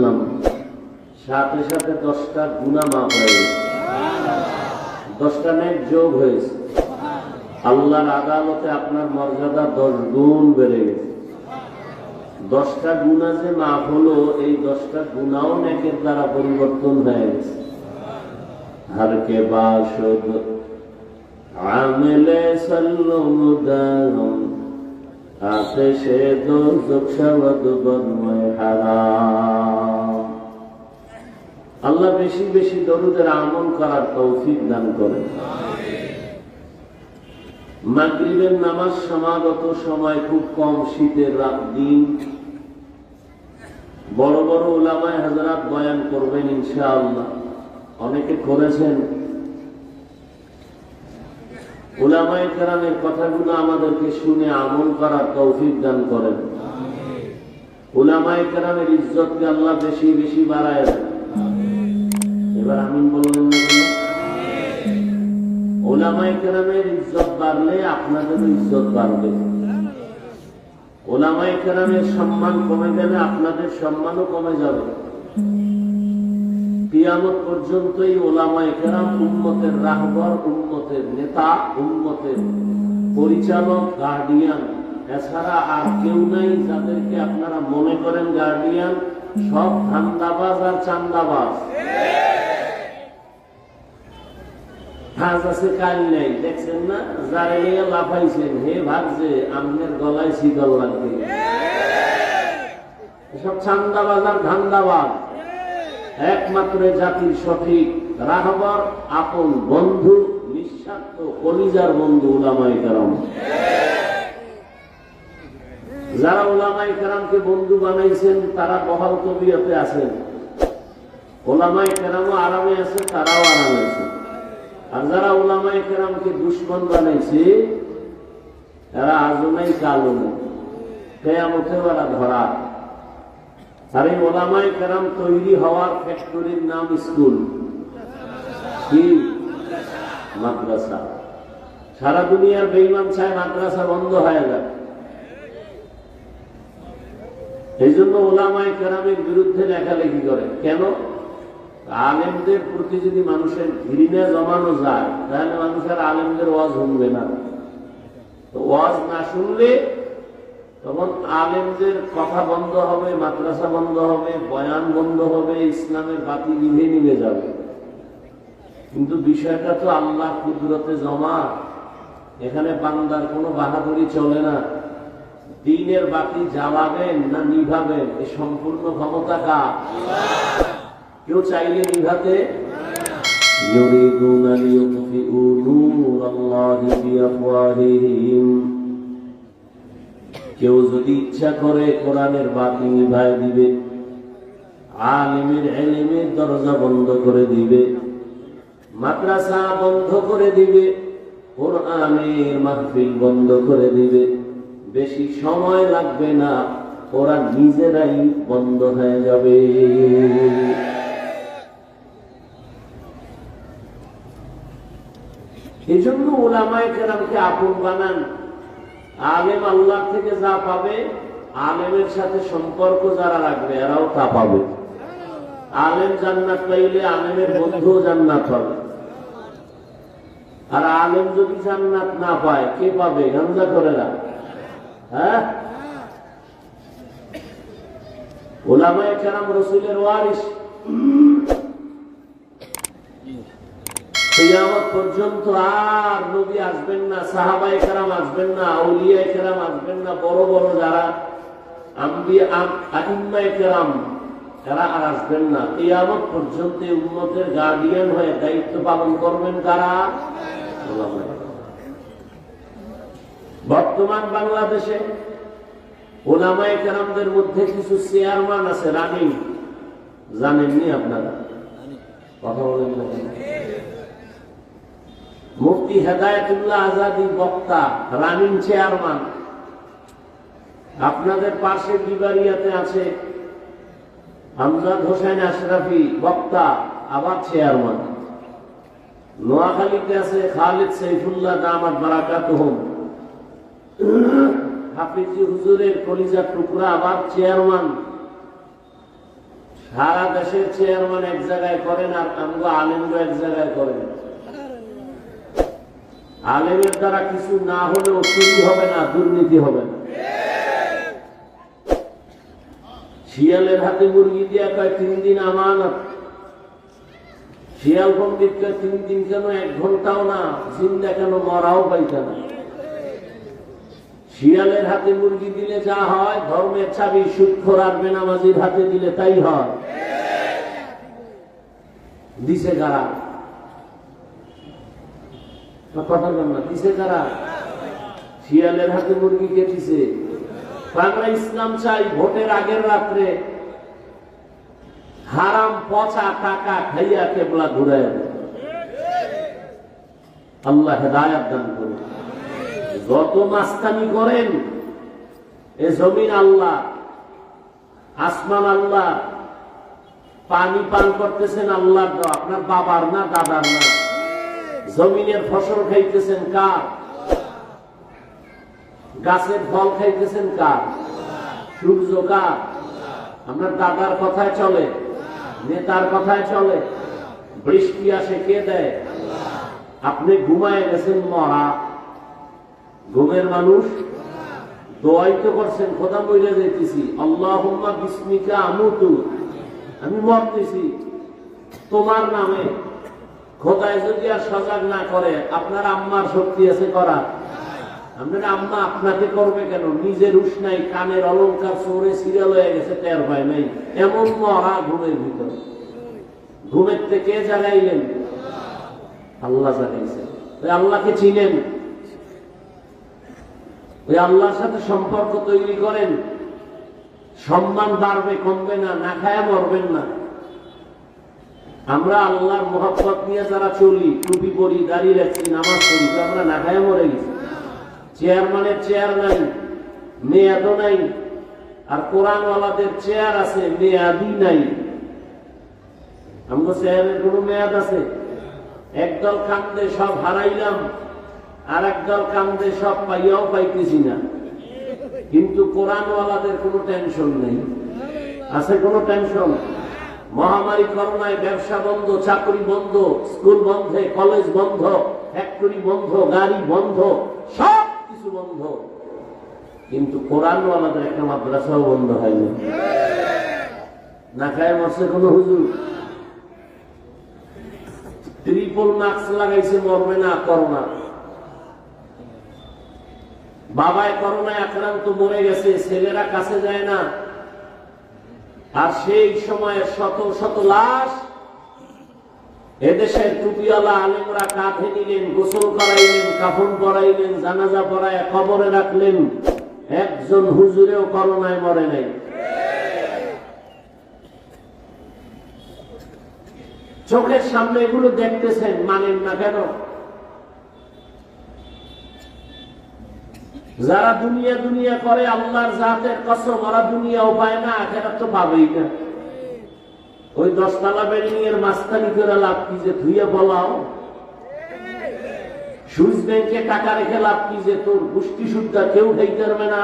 শুনলাম, সাথে সাথে 10টা গুনাহ মাফ হয়ে গেছে, 10টা নেক যোগ হয়েছে। আল্লাহর আদালতে আপনার মর্যাদা 10 গুণ বেড়ে গেছে। 10টা গুনাহ যে মাফ হলো, এই 10টা গুনাহও নেকের দ্বারা পরিবর্তন হয়ে গেছে। हर के बाशुद आमिले सल्लुम दाम आतिशे दोज़ख शवद बदमे हराम। আল্লাহ বেশি বেশি দরুদের আমল করার তৌফিক দান করেন। মাগরিবের নামাজ সমাগত সময় খুব কম, শীতের রাত দিন। বড় বড় উলামায়ে হযরত বয়ান করবেন ইনশাআল্লাহ, অনেকে করেছেন। উলামায়ে কেরামের কথাগুলো আমাদেরকে শুনে আমল করার তৌফিক দান করেন। উলামায়ে কেরামের ইজ্জতকে আল্লাহ বেশি বেশি বাড়ায় দেন। এবার আমিন বললেন না কেন? উলামায়ে কেরামের ইজ্জত বাড়লে আপনাদেরও ইজ্জত বাড়বে। উলামায়ে কেরামের সম্মান কমে গেলে আপনাদের সম্মানও কমে যাবে। কিয়ামত পর্যন্তই উলামায়ে কেরাম উম্মতের রাহবার, উম্মতের নেতা, উম্মতের পরিচালক, গার্ডিয়ান, এছাড়া আর কেউ নাই যাদেরকে আপনারা মনে করেন গার্ডিয়ান। সব ধান্দাবাজ আর চান্দাবাজ। আজ আছে কাল নেই, দেখছেন না? যারা নিয়ে লাফাইছেন, হে ভাবছে আমনের গলায় শিকল লাগবে। সব চান্দাবাজ আর ধান্দাবাজ। একমাত্র জাতির সঠিক রাহবার, আপন বন্ধু, নিঃস্বার্থ কলিজার বন্ধু উলামায়ে কেরাম। যারা উলামায়ে কেরামকে বন্ধু বানাইছেন তারা বহাল তবিয়তে আছেন। উলামায়ে কেরামও আরামে আছে, তারাও আরামে আছে। আর যারা উলামায়ে কেরামকে দুশমন বানাইছে এরা আজও নাই কালও নেই, কিয়ামতে ওরা ধরা। আর এই উলামায়ে কেরাম তৈরি হওয়ার ফ্যাক্টরির নাম স্কুল, কি মাদ্রাসা। সারা দুনিয়ার বেঈমান চায় মাদ্রাসা বন্ধ হয়ে যায়। এই জন্য উলামায়ে কেরামের বিরুদ্ধে লেখালেখি করে। কেন? আলেমদের প্রতি যদি মানুষের ঘৃণা জমানো যায় তাহলে মানুষের আলেমদের ওয়াজ শুনবে না। ওয়াজ না শুনলে তখন আলেমদের কথা বন্ধ হবে, মাদ্রাসা বন্ধ হবে, বয়ান বন্ধ হবে, ইসলামের বাতি নিভে নিভে যাবে। কিন্তু বিষয়টা তো আল্লাহ কুদরতে জমা। এখানে বান্দার কোনো বাহাদুরি চলে না। দ্বীনের বাতি জ্বালাবেন না নিভাবেন, এই সম্পূর্ণ ক্ষমতা কার? কেউ চাইলে নিভাতে, ইউরিদুনা লিইউতফিউ নূরাল্লাহি বিআফওয়াহিহিম, কেউ যদি ইচ্ছা করে কোরআনের বাতি নিভায় দিবে, আলিমের ইলমের দরজা বন্ধ করে দিবে, মাদ্রাসা বন্ধ করে দিবে, কোরআনের মাহফিল বন্ধ করে দিবে। বেশি সময় লাগবে না, ওরা নিজেরাই বন্ধ হয়ে যাবে। এই জন্য উলামায়ে কেরামকে আপন বানান। আলেম আল্লাহ থেকে যা পাবে, আলেমের সাথে সম্পর্ক যারা রাখবে এরাও তা পাবে। আলেম জান্নাত পাইলে আলেমের বন্ধুও জান্নাত পাবে। আর আলেম যদি জান্নাত না পায়, কে পাবে? গাঞ্জা করে না। হ্যাঁ, উলামায়ে কেরাম রাসূলের ওয়ারিস। কিয়ামত পর্যন্ত আর নবী আসবেন না, সাহাবায়ে কেরাম আসবেন না, আউলিয়ায়ে কেরাম আসবেন না। বড় বড় যারা আম্বিয়া, আইম্মায়ে কেরাম, এরা আর আসবেন না। কিয়ামত পর্যন্ত উম্মতের গার্ডিয়ান হয়ে দায়িত্ব পালন করবেন কারা? উলামায়ে। বর্তমান বাংলাদেশে উলামায়ে কেরামদের মধ্যে কিছু চেয়ারম্যান আছে, রানিং। জানেননি আপনারা? কথা বলেন না। মুফতি হেদায়েতুল্লাহ আজাদী বক্তা, রানিং চেয়ারম্যান। আপনাদের পাশে বিবারিয়াতে আছে আমজাদ হোসেন আশরাফি, বক্তা, আবার চেয়ারম্যান। নোয়াখালীতে আছে খালিদ সাইফুল্লাহ দামাত বারাকাতুহুম, হাফিজি হুজুরের কলিজার টুকরা, আবার চেয়ারম্যান। সারা দেশের চেয়ারম্যান এক জায়গায় করেন আর আমগো আলেমরা এক জায়গায় করেন। আলেমের দ্বারা কিছু না হলেও চুরি হবে না, দুর্নীতি হবে না। শিয়ালের হাতে মুরগি দিয়া কয় 3 দিন আমানত, শিয়াল পণ্ডিত কয় 3 দিন কেন, 1 ঘন্টাও না, জিন্দা কেন, মরাও পাইতা না। শিয়ালের হাতে মুরগি দিলে যা হয়, ধর্মের চাবি সুদখোর আর বেনামাজির হাতে দিলে তাই হয়। দিছে কারা? কথা বল না, দিছে কারা? শিয়ালের হাতে মুরগি কে দিছে? আমরা ইসলাম চাই, ভোটের আগের রাত্রে হারাম পচা টাকা খাইয়া কেবলা ঘুরে। আল্লাহ হেদায়েত দান করুন। যত মাস্তানি করেন, এ জমিন আল্লাহ, আসমান আল্লাহ, পানি পান করতেছেন আল্লাহ, আপনার বাবার না দাদার না। জমিনের ফসল খাইতেছেন কার? গাছের ফল খাইতেছেন কার? সূর্য কার? আপনার দাদার কথায় চলে, নেতার কথায় চলে। বৃষ্টি আসে কে দেয়? আপনি ঘুমায় গেছেন মরা, ঘুমের মানুষ। দোয়াই তো করছেন, খোদা বইলে যাইতেছি, আল্লাহুম্মা বিসমিকা আমুতু, আমি মরতেছি তোমার নামে। খোদায় যদি আর সজাগ না করে, আপনার আম্মার শক্তি আছে করার? আপনার আম্মা আপনাকে করবে কেন? নিজের হুঁশ নাই, কানের অলংকার চোরে সিরিয়াল হয়ে গেছে, টের পায় নাই, এমন মরা ঘুমের ভিতর। ঘুমের থেকে জাগাইলেন? আল্লাহ জাগাইছেন। ওই আল্লাহকে চিনেন, ওই আল্লাহর সাথে সম্পর্ক তৈরি করেন, সম্মান বাড়বে, কমবে না, না খায়া মরবেন না। আমরা আল্লাহর মোহাব্বত নিয়ে যারা চলি, টুপি পরি, দাড়ি রাখছি, নামাজ পড়ি, তো আমরা না খায়া মরে গেছি। চেয়ারম্যানের চেয়ার নাই, মেয়াদও নাই, আর কোরআনওয়ালাদের চেয়ার আছে, মেয়াদই নাই। আমরা চেয়ারের কোনো মেয়াদ আছে? একদল কান্দে সব হারাইলাম, আর একদল কান্দে সব পাইয়াও পাইতেছি না। কিন্তু কোরআনওয়ালাদের কোনো টেনশন নেই। আছে কোনো টেনশন? মহামারী করোনায় ব্যবসা বন্ধ, চাকরি বন্ধ, স্কুল বন্ধে, কলেজ বন্ধ, ফ্যাক্টরি বন্ধ, গাড়ি বন্ধ, সব কিছু বন্ধ। কিন্তু কোরআনওয়ালাদের একটা মাদ্রাসাও বন্ধ হয়নি। না খায় মরছে কোন হুজুর? ট্রিপল মাস্ক লাগাইছে, মরবে না করোনা। বাবায় করোনায় আক্রান্ত, মরে গেছে, ছেলেরা কাছে যায় না। আর সেই সময়ে শত শত লাশ এদেশের টুপিওয়ালা আলেমরা কাঁধে নিলেন, গোসল করাইলেন, কাফন পরাইলেন, জানাজা পরায় কবরে রাখলেন। একজন হুজুরেও করোনায় মরে নাই। চোখের সামনে এগুলো দেখতেছেন, মানেন না কেন? যারা দুনিয়া দুনিয়া করে, আল্লাহর জাতের কসম, ওরা দুনিয়াও পায় না, আখেরাত তো পাবেই না। ওই 10 তলা বিল্ডিং এর মাস্তানি করে লাভ কি? যে ধুইয়া বলাও। সুইস ব্যাংকে টাকা রেখে লাভ কি? যে তোর গোষ্ঠী সুদ্ধা কেউ খাইতে পারবে না।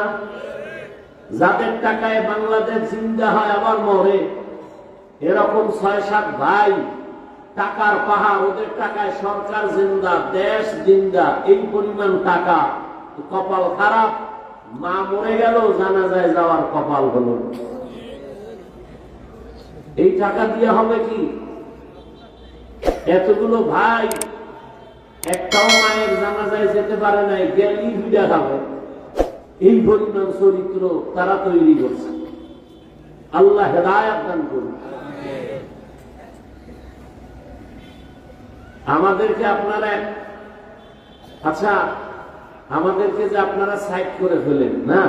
যাদের টাকায় বাংলাদেশ জিন্দা হয় আবার মরে, এরকম 6-7 ভাই, টাকার পাহাড়, ওদের টাকায় সরকার জিন্দা, দেশ জিন্দা, এই পরিমাণ টাকা। কপাল খারাপ, মা মরে গেল, জানাজায় যাওয়ার কপাল হলো। এই টাকা দিয়ে হবে কি? এতগুলো ভাই একটাও মায়ের জানাজায় যেতে পারে নাই, গেলি ভিড়া খাবে। এই পরিমাণ চরিত্র তারা তৈরি করছে। আল্লাহ হেদায়েত দান করুন। আমাদেরকে আপনারা, আচ্ছা আমাদেরকে যে আপনারা সাইড করে ফেলেন না,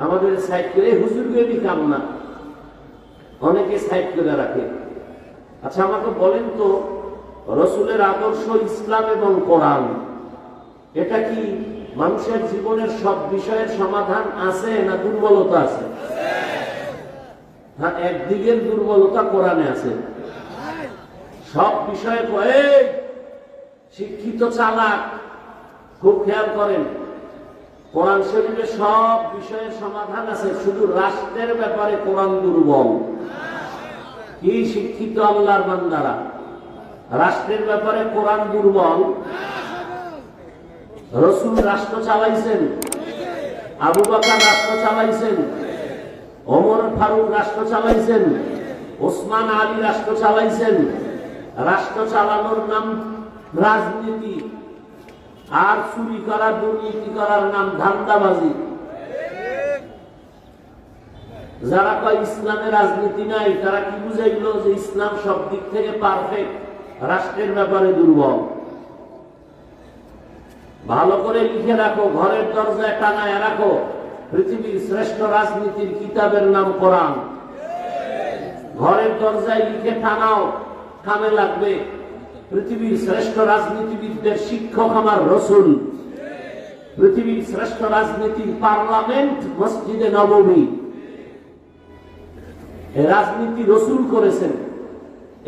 আমাদের সাইড করে হুজুরগেরই কাম না, অনেকে সাইড করে রাখে। আচ্ছা আমাকে বলেন তো, রসুলের আদর্শ, ইসলাম এবং কোরআন, এটা কি মানুষের জীবনের সব বিষয়ের সমাধান আছে না দুর্বলতা আছে? হ্যাঁ, একদিকের দুর্বলতা কোরআনে আছে। সব বিষয়ে শিক্ষিত চালাক, খুব খেয়াল করেন, কোরআন শরীফে সব বিষয়ের সমাধান আছে, শুধু রাষ্ট্রের ব্যাপারে কোরআন দুর্বল। কি শিক্ষিত আল্লাহর বান্দারা! রাষ্ট্রের ব্যাপারে কোরআন দুর্বল। রাসূল রাষ্ট্র চালাইছেন, আবু বকর রাষ্ট্র চালাইছেন, ওমর ফারুক রাষ্ট্র চালাইছেন, ওসমান আলী রাষ্ট্র চালাইছেন। রাষ্ট্র চালানোর নাম রাজনীতি, আর চুরি করা দুর্নীতি করার নাম ধান্দাবাজি। যারা কয় ইসলামে রাজনীতি নাই, তারা কি বুঝাইল যে ইসলাম সব দিক থেকে পারফেক্ট, রাষ্ট্রের ব্যাপারে দুর্বল। ভালো করে লিখে রাখো, ঘরের দরজায় টানায় রাখো, পৃথিবীর শ্রেষ্ঠ রাজনীতির কিতাবের নাম কোরআন। ঘরের দরজায় লিখে টানাও, কামে লাগবে। পৃথিবীর শ্রেষ্ঠ রাজনীতিবিদদের শিক্ষক আমার রাসূল। পৃথিবীর শ্রেষ্ঠ রাজনীতির পার্লামেন্ট মসজিদে নববী। রাজনীতি রাসূল করেছেন।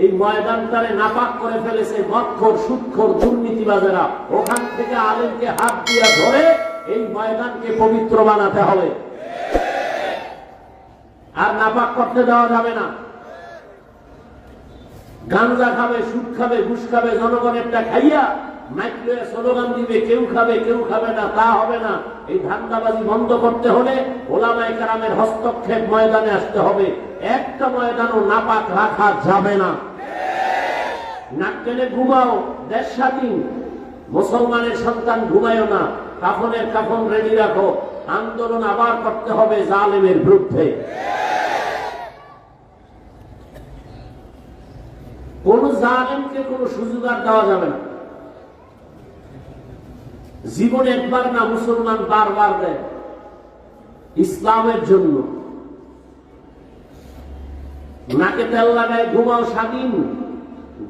এই ময়দানটারে নাপাক করে ফেলেছে মদখোর, সুদখোর, দুর্নীতিবাজেরা। ওখান থেকে আলেমকে হাত দিয়ে ধরে এই ময়দানকে পবিত্র বানাতে হবে, আর নাপাক করতে দেওয়া যাবে না। গাঁজা খাবে, সুদ খাবে, ঘুষ খাবে, জনগণেরটা খাইয়া মাইক্রোয়ে স্লোগান দিবে, কেউ খাবে কেউ খাবে না, তা হবে না। এই ধান্দাবাজি বন্ধ করতে হলে ওলামায়ে কেরামের হস্তক্ষেপ ময়দানে আসতে হবে। একটা ময়দানও নাপাক রাখা যাবে না। নাক টেনে ঘুমাও, দেশ স্বাধীন। মুসলমানের সন্তান ঘুমায়ও না, কাফনের কাফন রেডি রাখো। আন্দোলন আবার করতে হবে জালেমের বিরুদ্ধে। কোন জালেমকে কোন সুযোগ আর দেওয়া যাবে না। জীবন একবার না, মুসলমান বারবার দেয় ইসলামের জন্য। নাকে তেল লাগায় ঘুমাও, স্বাধীন।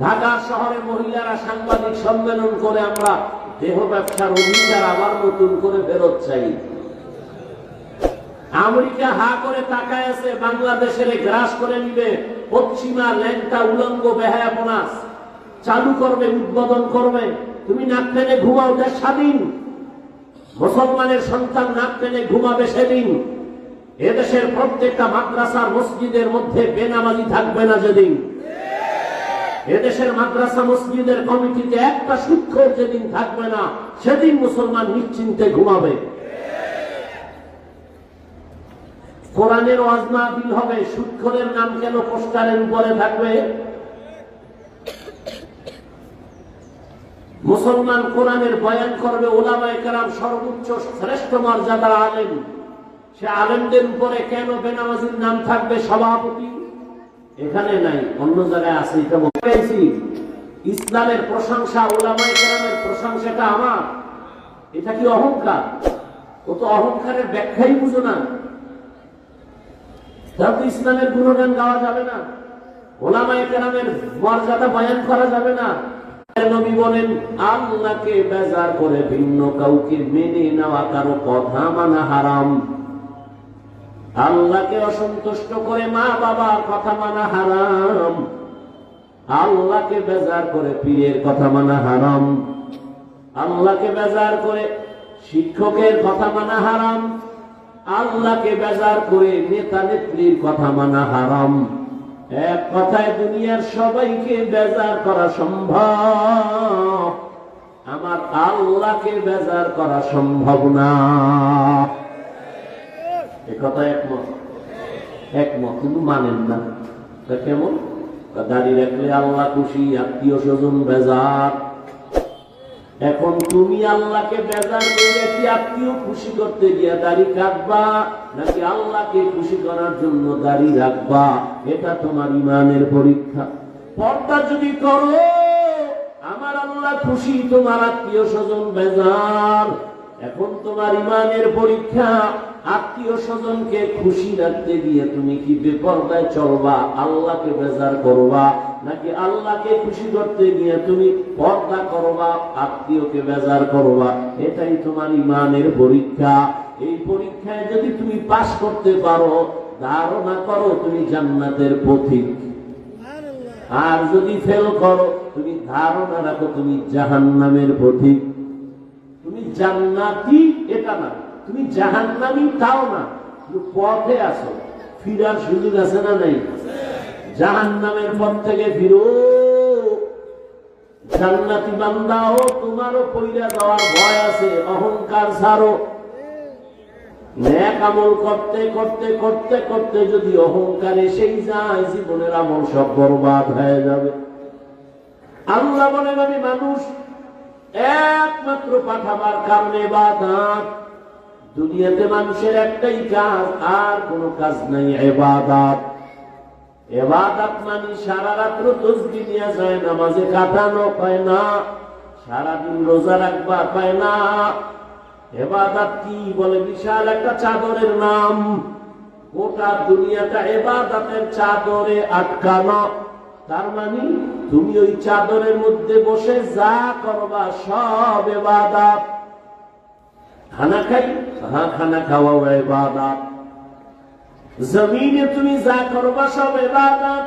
ঢাকা শহরে মহিলারা সাংবাদিক সম্মেলন করে আমরা দেহ ব্যবসার অধিকার আবার নতুন করে ফেরত চাই। আমেরিকা হা করে তাকায় আছে, বাংলাদেশের গ্রাস করে নিবে। পশ্চিমা ল্যাংটা উলঙ্গ বেহায়াপনা চালু করবে, উদ্বোধন করবে। তুমি নাক টেনে ঘুমাও, দেশ স্বাধীন। মুসলমানের সন্তান নাক টেনে ঘুমাবে সেদিন এদেশের প্রত্যেকটা মাদ্রাসার মসজিদের মধ্যে বেনামাজি থাকবে না। যেদিন এদেশের মাদ্রাসা মসজিদের কমিটিতে একটা সুদখোর যেদিন থাকবে না, সেদিন মুসলমান নিশ্চিন্তে ঘুমাবে। কোরআনের ওয়াজ মাহফিল হবে, সুদখোরের নাম কেন পোস্টারের উপরে থাকবে? মুসলমান কোরআনের বয়ান করবে, ওলামায়ে কেরাম সর্বোচ্চ শ্রেষ্ঠ মর্যাদার আলেম, সে আলেমদের উপরে কেন বেনামাজির নাম থাকবে সভাপতি? এখানে নাই, অন্য জায়গায় আছে। এটা বলছি, ইসলামের প্রশংসা, ওলামায়ে কেরামের প্রশংসাটা আমার। এটা কি অহংকার? ও তো অহংকারের ব্যাখ্যাই বুঝো না। তাহলে ইসলামের গুণগান গাওয়া যাবে না, ওলামায়ে কেরামের মর্যাদা বয়ান করা যাবে না। নবী বলেন, আল্লাহকে বেজার করে ভিন্ন কাউকে মেনে নেওয়া কারো কথা মানা হারাম। আল্লাহকে অসন্তুষ্ট করে মা বাবার কথা মানা হারাম। আল্লাহকে বেজার করে পীরের কথা মানা হারাম। আল্লাহকে বেজার করে শিক্ষকের কথা মানা হারাম। আল্লাহকে বেজার করে নেতা নেত্রীর কথা মানা হারাম। এক কথায় দুনিয়ার সবাইকে বেজার করা সম্ভব, আমার আল্লাহকে বেজার করা সম্ভব না। একথা একমত? একমত, কিন্তু মানেন না। কেমন? দাঁড়িয়ে রাখলে আল্লাহ খুশি, আত্মীয় স্বজন বেজার। এখন তুমি আল্লাহকে বেজার করে কি আত্মীয় খুশি করতে গিয়ে দাড়ি কাটবা, নাকি আল্লাহকে খুশি করার জন্য দাড়ি রাখবা? এটা তোমার ইমানের পরীক্ষা। পর্দা যদি করো, আমার আল্লাহ খুশি, তোমার আত্মীয় স্বজন বেজার। এখন তোমার ইমানের পরীক্ষা, আত্মীয় স্বজনকে খুশি রাখতে গিয়ে তুমি কি বেপরদায় চলবা, আল্লাহকে বেজার করবা, নাকি আল্লাহকে খুশি করতে গিয়ে তুমি পর্দা করবা, আত্মীয়কে বেজার করবা? এটাই তোমার ইমানের পরীক্ষা। এই পরীক্ষায় যদি তুমি পাস করতে পারো, ধারণা করো তুমি জান্নাতের পথিক। আর যদি ফেল করো, তুমি ধারণা রাখো তুমি জাহান্নামের পথিক। তুমি জান্নাতি এটা না, তুমি জাহান্নামী তাও না, পথে আছো। ফিরার সুযোগ আছে না নাই? জাহান্নামের পথ থেকে ফিরো। জান্নাতি বান্দাও তোমারও পয়রা যাওয়ার ভয় আছে, অহংকার ছাড়ো। নেক আমল করতে করতে করতে করতে যদি অহংকার এসেই যায়, জীবনের আমল সব বরবাদ হয়ে যাবে। আল্লাহ বলেন আমি মানুষ একমাত্র পাঠাবার কারণে ইবাদত। দুনিয়াতে মানুষের একটাই কাজ, আর কোনো কাজ নাই, ইবাদত। ইবাদত মানে সারা রাত্র তাসবিহ নিয়ে যায় নামাজে কাটানো পায় না, সারাদিন রোজা রাখবা পায় না। ইবাদত কি বলে? বিশাল একটা চাদরের নাম। গোটা দুনিয়াটা ইবাদতের চাদরে আটকানো। তার মানে তুমি ওই চাদরের মধ্যে বসে যা করবা সব ইবাদত। খানা খাই, হ্যাঁ খানা খাওয়াও ইবাদত। জমিনে তুমি যা করবা সব ইবাদত।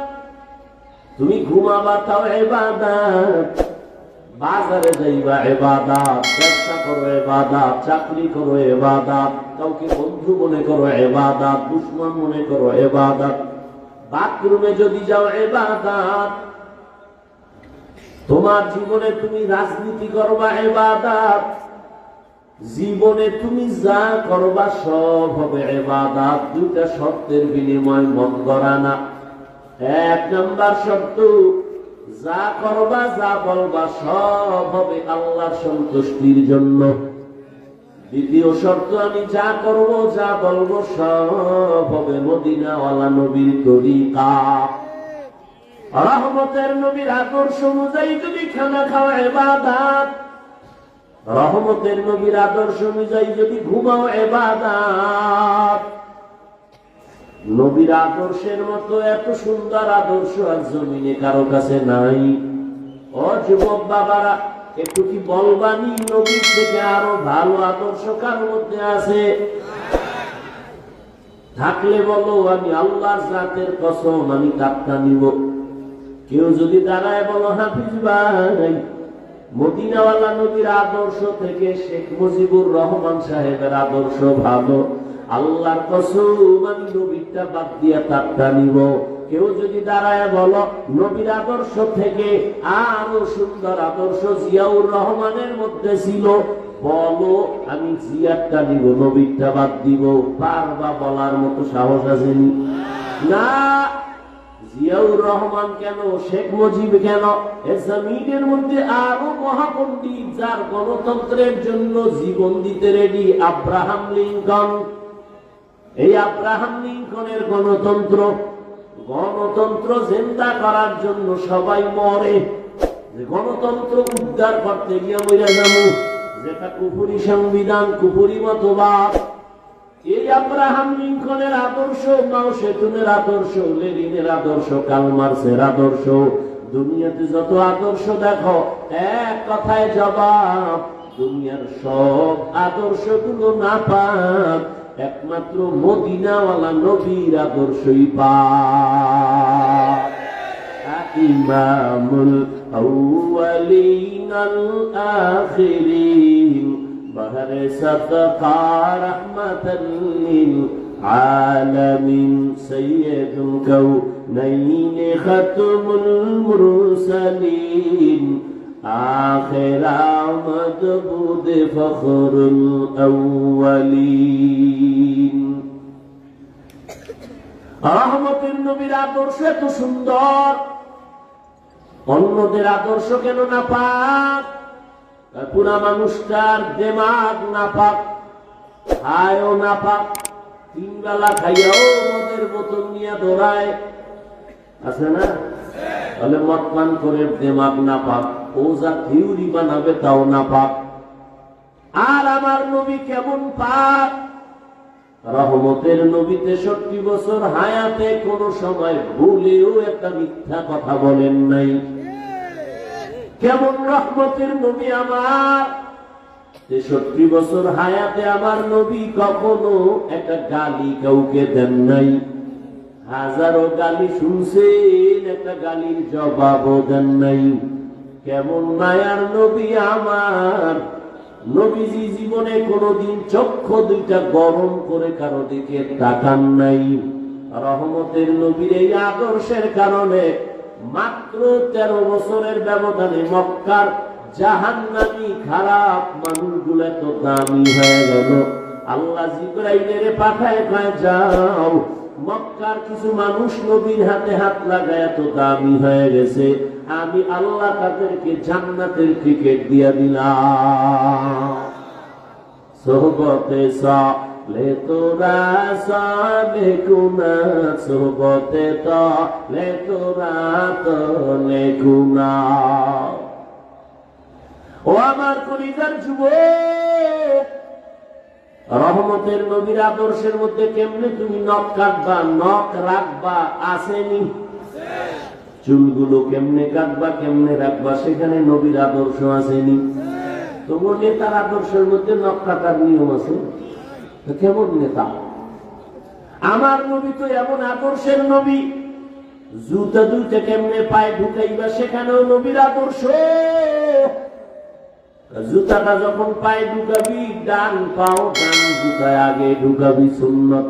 তুমি ঘুমাবা তাও ইবাদত, বাজারে যাইবা ইবাদত, ব্যবসা করো ইবাদত, চাকরি করো ইবাদত, কাউকে বন্ধু মনে করো ইবাদত, দুশমন মনে করো ইবাদত, বাথরুমে যদি যাও ইবাদত, তোমার জীবনে তুমি রাজনীতি করবা ইবাদত, জীবনে তুমি যা করবা সব হবে ইবাদত। দুইটা শর্তের বিনিময় মন গড়া না। এক নাম্বার শর্ত, যা করবা যা বলবা সব হবে আল্লাহর সন্তুষ্টির জন্য। দ্বিতীয় শর্ত, আমি যা করব যা বলবো সব হবে মদিনাওয়ালা নবীর তরিকা, রহমতের নবীর আদর্শ অনুযায়ী যদি খানা খাওয়া ইবাদত, রহমতের নবীর আদর্শ অনুযায়ী যদি ঘুমাও ইবাদত। নবীর আদর্শের মতো এত সুন্দর আদর্শ আর জমিনে কারো কাছে নাই। ও যুবক বাবারা, একটু কি বলবানি নবীর থেকে আরো ভালো আদর্শ কার মধ্যে আছে? থাকলে বলো, আমি আল্লাহর জাতের কসম আমি কাপটা নিব। কেউ যদি দাঁড়ায় বলো, হাফিজ ভাই মদিনাওয়ালা নবীর আদর্শ থেকে শেখ মুজিবুর রহমান সাহেবের আদর্শ ভালো, আল্লাহর কসম আমি নবীরটা বাদ দিয়া তারটা নিব। কেউ যদি দাঁড়ায় বলো নবীর আদর্শ থেকে আরো সুন্দর আদর্শ জিয়াউর রহমানের মধ্যে ছিল, বলো আমি জিয়ারটা নিব, নবীরটা বাদ দিব। পারবা বলার মতো সাহস আসেনি? না, জিয়াউর রহমান কেন, শেখ মুজিব কেন, জমিনের মধ্যে আরো মহাপণ্ডিত যার গণতন্ত্রের জন্য জীবন দিতে রেডি, আব্রাহাম লিঙ্কন। এই আব্রাহাম লিঙ্কনের গণতন্ত্র, গণতন্ত্র জিন্দা করার জন্য সবাই মরে। যে গণতন্ত্র উদ্ধার করতে গিয়ে মরে যাবো, যেটা কুফুরি সংবিধান, কুফুরি মতবাদ। এই আব্রাহাম লিঙ্কনের আদর্শ, মাও সেতুনের আদর্শ, লেনিনের আদর্শ, কার্ল মার্ক্সের আদর্শ, দুনিয়াতে যত আদর্শ দেখো এক কথায় জবাব, দুনিয়ার সব আদর্শগুলো নাপাক, একমাত্র মদিনাওয়ালা নবীর আদর্শই পাক। ইমামুল আউয়ালিন আল আখিরিন বহরে সদকা রাহমাতাল লিল আলামিন সাইয়্যিদুল কাউনাইন খাতমুল মুরসালিন আখির আমদ বুদ ফখরুল আউয়ালিন। রহমতের নবীর আদর্শ এত সুন্দর, অন্যদের আদর্শ কেন না পাক? পুরা মানুষটার দেমাগ না পাক, খায়ও না পাক, তিন বেলা খাইয়াও মদের বোতল নিয়ে দৌড়ায়, আছে না? তাহলে মদ পান করে দেমাগ না পাক, ও যা থিওরি বানাবে তাও না পাক। আর আমার নবী কেমন পাক? রহমতের নবী 63 বছর হায়াতে কোন সময় ভুলেও একটা মিথ্যা কথা বলেন নাই। কেমন রহমতের নবী আমার! 63 বছর হায়াতে আমার নবী কখনো একটা গালি কাউকে দেন নাই। হাজারো গালি শুনছেন, একটা গালির জবাবও দেন নাই। কেমন মায়ার নবী আমার! নবীজি জীবনে কোনদিন চক্ষু দুইটা গরম করে কারো দিকে তাকান নাই। রহমতের নবীর এই আদর্শের কারণে মাত্র 13 বছরের ব্যবধানে মক্কার জাহান্নামী খারাপ মানুষগুলো এত দামি হয়ে গেল। আল্লাহ জিবরাইলের পাঠায় কয়, যাও মক্কার কিছু মানুষ নবীর হাতে হাত লাগায় এত দামি হয়ে গেছে, আমি আল্লাহ তাদেরকে জান্নাতের টিকিট দিয়া দিলাম। সোহবতে সালে তোরা সালে কুনা, সোহবতে তালে তোরা তলে কুনা। ও আমার কলিজার যুবক, রহমতের নবীর আদর্শের মধ্যে কেমনে তুমি নখ কাটবা, নখ রাখবা আসেনি? চুলগুলো কেমনে কাটবা, কেমনে রাখবা, সেখানে নবীর আদর্শ আসেনি? তোমার নেতার আদর্শের মধ্যে নখ কাটার নিয়ম আছে? কেমন নেতা? আমার নবী তো এমন আদর্শের নবী, জুতা দুইটা কেমনে পায়ে ঢুকাইবা, সেখানেও নবীর আদর্শ। জুতাটা যখন পায়ে ঢুকাবি, ডান পাও ডান জুতায় আগে ঢুকাবি, সুন্নত।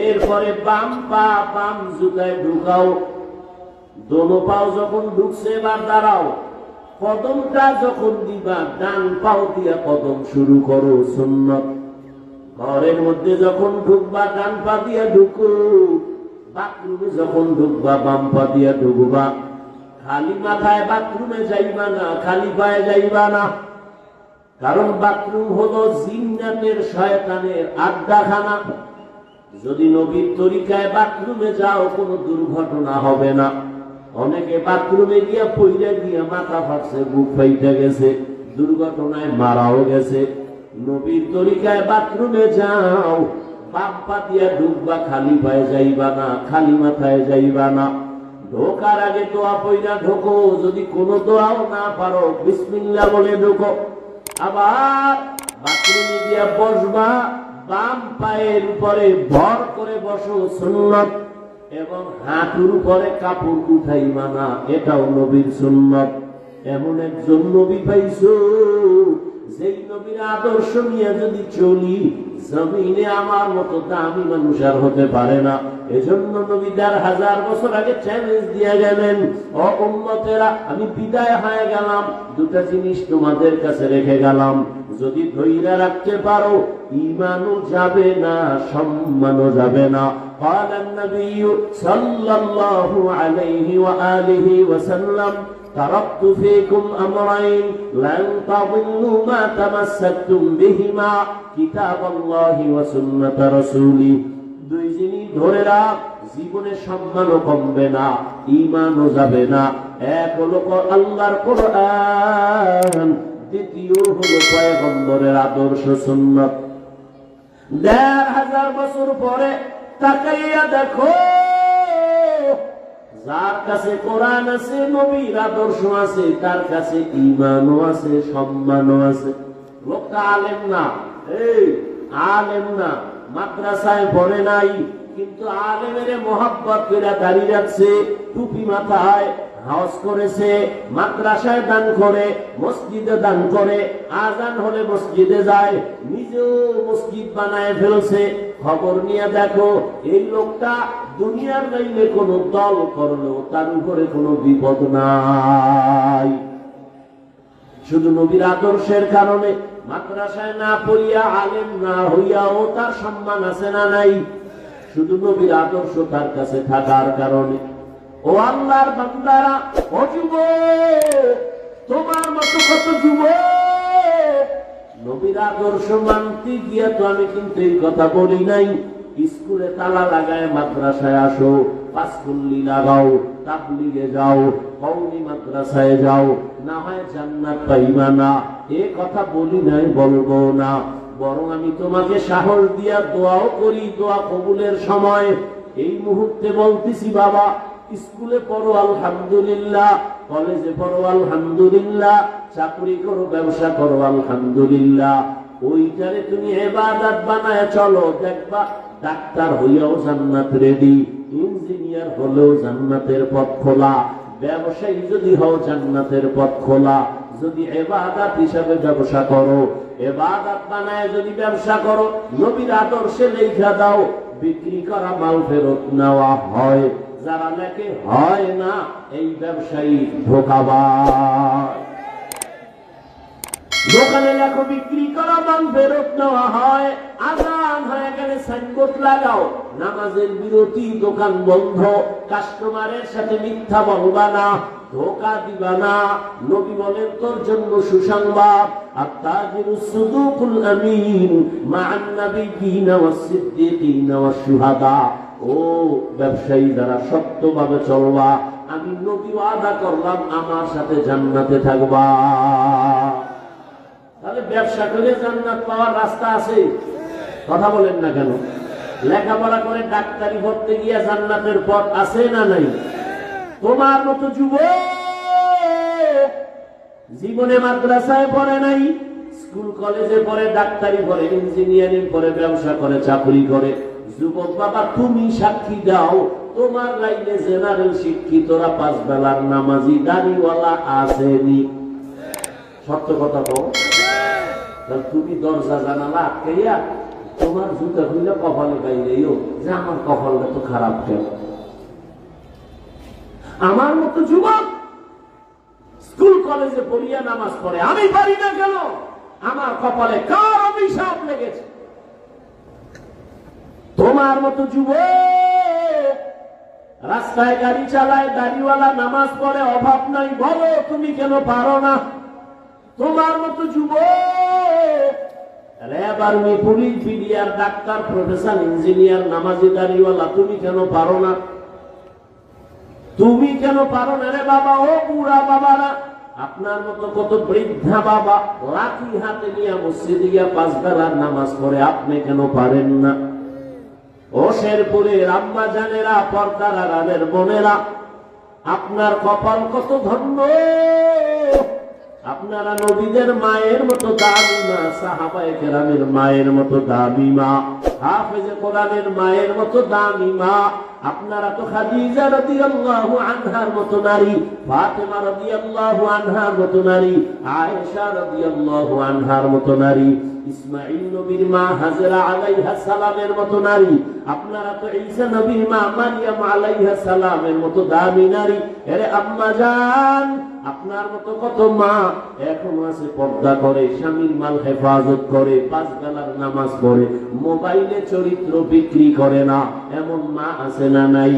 এরপরে বাম পা বাম জুতায় ঢুকাও। দোনো পাও যখন ঢুকছে এবার দাঁড়াও। কদমটা যখন দিবা, ডান পাও দিয়া কদম শুরু করো, সুন্নত। ঘরের মধ্যে যখন ঢুকবা, ডান পা দিয়া ঢুকো। বাথরুমে যখন ঢুকবা, বাম পা দিয়া ঢুকবা। খালি মাথায় বাথরুমে যাইবা না, খালি পায়ে যাইবা না। কারণ বাথরুম হলো জিন্নাতের শয়তানের আড্ডাখানা। যদি নবীর তরিকায় বাথরুমে যাও, কোনো দুর্ঘটনা হবে না। অনেকে বাথরুমে গিয়া পইরা গিয়া মাথা ফাটছে, বুক ফাইটা গেছে, দুর্ঘটনায় মারাও গেছে। নবীর তরিকায় বাথরুমে যাও, বাম পা দিয়া ঢুকবা, খালি পায়ে যাইবা না, খালি মাথায় যাইবা না। ঢোকার আগে দোয়া পইরা ঢোকো, যদি কোনো দোয়াও না পারো বিসমিল্লাহ বলে ঢোকো। আবার বাথরুমে গিয়া বসবা, বাম পায়ের উপরে ভর করে বসো, সুন্নত। এবং হাঁটুর উপরে কাপড় উঠাইবা না, এটাও নবীর সুন্নত। এমন একজন নবী পাইছো, যেই নবীর আদর্শ নিয়ে যদি চলি, জমিনে আমার মতো দামি মানুষ আর হতে পারে না। এজন্য নবী ১৫০০ বছর আগে চ্যালেঞ্জ দিয়ে গেলেন, ও উম্মতেরা, আমি বিদায় হয়ে গেলাম, দুটা জিনিস তোমাদের কাছে রেখে গেলাম। যদি ধৈর্য রাখতে পারো, ঈমানও যাবে না, সম্মানও যাবে না। قال النبي صلى الله عليه وآله وسلم تركت فيكم أمرين لن تضلوا ما تمسكتم بهما كتاب الله وسنة رسوله। দুই জিনিস ধরে রাখ, জীবনে সম্মানও কমবে না, ঈমানও যাবে না। এক হলো আল্লাহর কোরআন, দ্বিতীয় হলো পয়গম্বরের আদর্শ সুন্নাত। ১৫০০ বছর পরে তাকাইয়া দেখো, যার কাছে কোরআন আছে, নবীর আদর্শ আছে, তার কাছে ঈমানও আছে, সম্মানও আছে। লোকটা আলেম না, এই আলেম না, মাদ্রাসায় পড়ে নাই, কিন্তু আলেমের মোহাব্বত করে দাঁড়িয়ে রাখছে, টুপি মাথায়, হজ করেছে, মাদ্রাসায় দান করে, মসজিদে দান করে, আজান হলে মসজিদে যায়, নিজেও মসজিদ বানায় ফেলছে। খবর নিয়ে দেখো, এই লোকটা দুনিয়ার লাইনে কোন দল করলেও তার উপরে কোনো বিপদ নাই। শুধু নবীর আদর্শের কারণে মাদ্রাসায় না পড়িয়া, আলেম না হইয়াও তার সম্মান আছে না নাই? শুধু নবীর আদর্শ তার কাছে থাকার কারণে। ও আল্লাহর বান্দারা, ও যুবক, তোমার মতো কত যুবক নবীর আদর্শ মানতে গিয়া তো আমি কিন্তু এই কথা বলি নাই, স্কুলে তালা লাগায় মাদ্রাসায় আসো, পাঁচকুল্লি লাগাও, তাবলিগে যাও, কওমি মাদ্রাসায় যাও, না হয় জান্নাত পাইবা না, এ কথা বলি নাই, বলবো না। বরং আমি তোমাকে সাহস দিয়া দোয়াও করি, দোয়া কবুলের সময় এই মুহূর্তে বলতেছি, বাবা স্কুলে পড়ো আলহামদুলিল্লাহ, কলেজে পড়ো আলহামদুলিল্লাহ, চাকরি করো, ব্যবসা করো আলহামদুলিল্লাহ, ওইটারে তুমি ইবাদত বানায় চলো, দেখবা ডাক্তার হইয়াও জান্নাত রেডি, ইঞ্জিনিয়ার হলেও জান্নাতের পথ খোলা, ব্যবসায়ী যদি হও জান্নাতের পথ খোলা। যদি ইবাদত হিসাবে ব্যবসা করো, ইবাদত বানায় যদি ব্যবসা করো, নবীর আদর্শে লেখা দাও, বিক্রি করা মাল ফেরত নেওয়া হয়, যারা লেখে হয় না, এই ব্যবসায়ী ধোঁকাবাজ। দোকানে লেখো বিক্রি করা মাল ফেরত নেওয়া হয়, আজান হয়ে গেলে সাইনবোর্ড লাগাও নামাজের বিরতি, দোকান বন্ধ, কাস্টমারের সাথে মিথ্যা বলবা না, ধোঁকা দিবা না। নবী বলেন তোর জন্য সুসংবাদ, আত-তাজিরুস সুদুকুল আমিন মা'আন নাবিয়্যিনা ওয়াস-সিদ্দীকিনা ওয়াশ-শুহাদা। ও ব্যবসায়ী যারা সত্যভাবে চলবা, আমি নবী ওয়াদা করলাম আমার সাথে জান্নাতে থাকবা। তাহলে ব্যবসা করে জান্নাত পাওয়ার রাস্তা আছে, কথা বলেন না কেন? লেখাপড়া করে ডাক্তারি পড়তে গিয়ে জান্নাতের পথ আছে না নাই? তোমার মতো যুবক জীবনে মাদ্রাসায় পড়ে নাই, স্কুল কলেজে পড়ে, ডাক্তারি পড়ে, ইঞ্জিনিয়ারিং পড়ে, ব্যবসা করে, চাকরি করে। যুবক বাবা, তুমি সাক্ষী দাও, তোমার লাইনে জেনারেল শিক্ষিতরা 5 বেলার নামাজি দাড়িওয়ালা আসেনি। সত্য কথা কও। তুমি দরজা জানালা আটকাইয়া তোমার জুতা খুলে কপালে গাইলেও যে আমার কপালটা তো খারাপ কেন? আমার মতো যুবক স্কুল কলেজে পড়িয়া নামাজ পড়ে, আমি পারি না কেন? আমার কপালে কার অভিশাপ লেগেছে? তোমার মতো যুবক রাস্তায় গাড়ি চালায়, দাড়িওয়ালা নামাজ পড়ে, অভাব নাই, বলো তুমি কেন পারো না? তোমার মতো যুবক RAB, army, police, BDR, doctor, professor, engineer, নামাজি, দাড়িওয়ালা, তুমি কেন পারো না? তুমি কেন পারো না রে বাবা? ও বুড়া বাবারা, আপনার মতো কত বৃদ্ধা বাবা লাঠি হাতে নিয়ে মসজিদে গিয়া 5 বেলার নামাজ পড়ে, আপনি কেন পারেন না? ও শেরপুরের আম্মা জানেরা, পর্দার আড়ালের বোনেরা, আপনার কপাল কত ধন্য। আপনারা নবীদের মায়ের মতো দামি মা, সাহাবায়ে কেরামের মায়ের মতো দামি মা, হাফেজে কোরআনের মায়ের মতো দামি মা। আপনারা তো খাদিজা রাদিয়াল্লাহু আনহার মতো নারী, ফাতেমা রাদিয়াল্লাহু আনহার মতো নারী, আয়েশা রাদিয়াল্লাহু আনহার মতো নারী, ইসমাঈল নবীর মা হাজরা আলাইহা সালামের মতো নারী। আপনারা তো ঈসা নবীর মা মারইয়াম আলাইহা সালামের মতো দামি নারী। আরে আম্মা জান, আপনার মতো কত মা এখনো আছে পর্দা করে, স্বামীর মাল হেফাজত করে, 5 বেলার নামাজ পড়ে, মোবাইলে চরিত্র বিক্রি করে না, এমন মা আছে না নাই?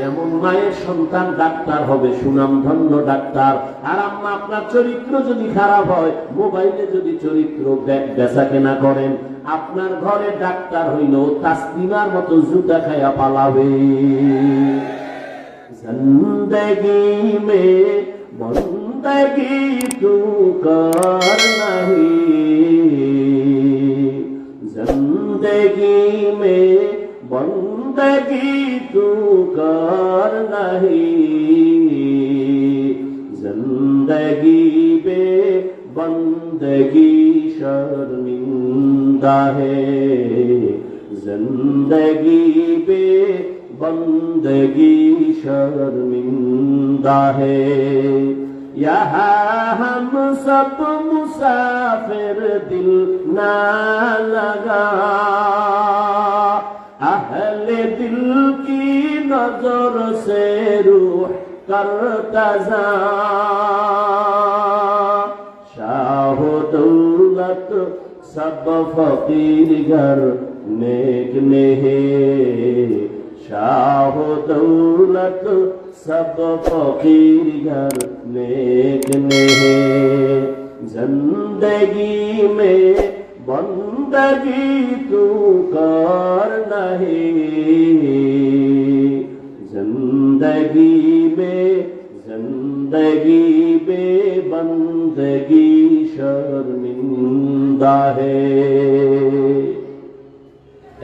এমন মায়ের সন্তান ডাক্তার হবে, সুনামধন্য ডাক্তার। আর আম্মা আপনার চরিত্র যদি খারাপ হয়, মোবাইলে যদি চরিত্র বেচা কেনা করেন, আপনার ঘরে ডাক্তার হইল তাসলিমার মতো জুতা খায়া পালাবে। জিন্দেগি মে বন্দগি তু কর নাহি, জিন্দেগি মে বন্দগি তু কর নাহি, জিন্দেগি বে বন্দগি শর্মিন্দা হে, জিন্দেগি বে बंदगी शर्मिंदा है। यहाँ हम सब मुसाफिर, दिल ना लगा, अहले दिल की नजर से रूह करता जा, शाह दौलत सब फकीर घर नेक नेहे, शाह दौलत सब फकीर घर नेक नेहे, जिंदगी में बंदगी तू कर नहीं, जिंदगी में बंदगी शर्मिंदा है।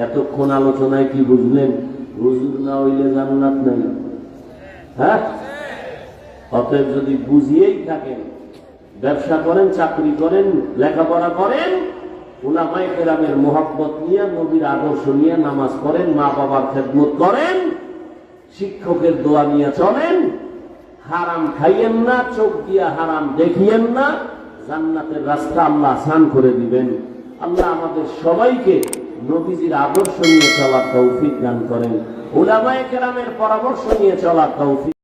এতক্ষণ আলোচনায় কি বুঝলেন? হুজুর না হইলে জান্নাত নাই। হ্যাঁ, অতএব যদি বুঝিয়েই থাকেন, ব্যবসা করেন, চাকরি করেন, লেখাপড়া করেন, উলামায়ে কেরামের মহব্বত নিয়ে, নবীর আদর্শ নিয়ে নামাজ পড়েন, মা বাবার খেদমত করেন, শিক্ষকের দোয়া নিয়ে চলেন, হারাম খাইয়েন না, চোখ দিয়া হারাম দেখিয়েন না, জান্নাতের রাস্তা আল্লাহ আসান করে দিবেন। আল্লাহ আমাদের সবাইকে নবীজির আদর্শ নিয়ে চলার তৌফিক দান করেন, উলামায়ে কেরামের পরামর্শ নিয়ে চলার তৌফিক